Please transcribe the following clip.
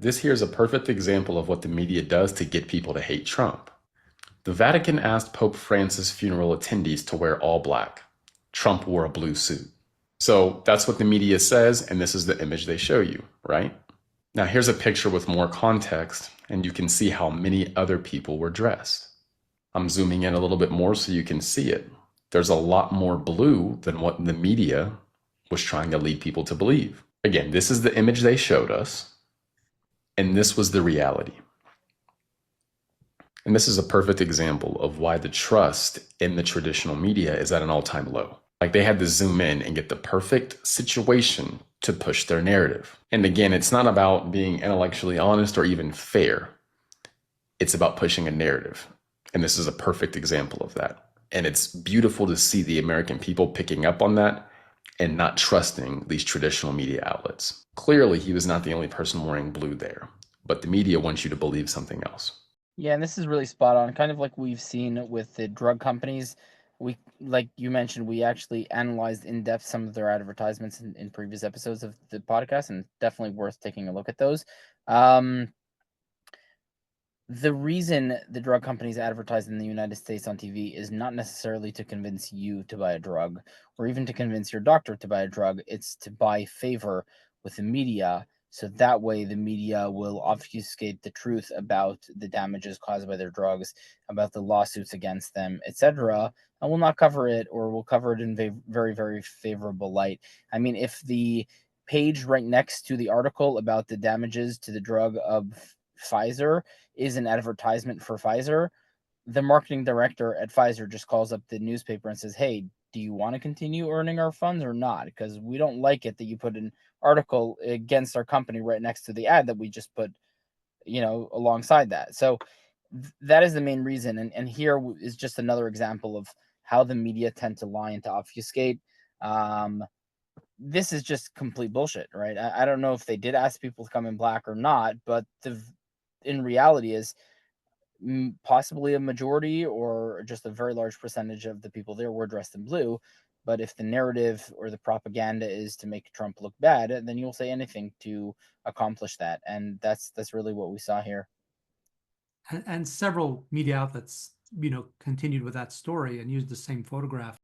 This here is a perfect example of what the media does to get people to hate Trump. The Vatican asked Pope Francis' funeral attendees to wear all black. Trump wore a blue suit. So that's what the media says, and this is the image they show you, right? Now here's a picture with more context, and you can see how many other people were dressed. I'm zooming in a little bit more so you can see it. There's a lot more blue than what the media was trying to lead people to believe. Again, this is the image they showed us, and this was the reality. And this is a perfect example of why the trust in the traditional media is at an all-time low. Like, they had to zoom in and get the perfect situation to push their narrative. And again, it's not about being intellectually honest or even fair. It's about pushing a narrative. And this is a perfect example of that. And it's beautiful to see the American people picking up on that and not trusting these traditional media outlets. Clearly, he was not the only person wearing blue there, but the media wants you to believe something else. Yeah, and this is really spot on, kind of like we've seen with the drug companies. We, like you mentioned, we actually analyzed in depth some of their advertisements in previous episodes of the podcast, and definitely worth taking a look at those. The reason the drug companies advertise in the United States on TV is not necessarily to convince you to buy a drug or even to convince your doctor to buy a drug. It's to buy favor with the media. So that way the media will obfuscate the truth about the damages caused by their drugs, about the lawsuits against them, etc., and will not cover it, or will cover it in very, very favorable light. I mean, if the page right next to the article about the damages to the drug of Pfizer is an advertisement for Pfizer, the marketing director at Pfizer just calls up the newspaper and says, "Hey, do you want to continue earning our funds or not? Because we don't like it that you put an article against our company right next to the ad that we just put, alongside that." So that is the main reason. And here is just another example of how the media tend to lie and to obfuscate. This is just complete bullshit, right? I don't know if they did ask people to come in black or not, but in reality is possibly a majority or just a very large percentage of the people there were dressed in blue. But if the narrative or the propaganda is to make Trump look bad, then you'll say anything to accomplish that. And that's really what we saw here. And several media outlets, continued with that story and used the same photograph.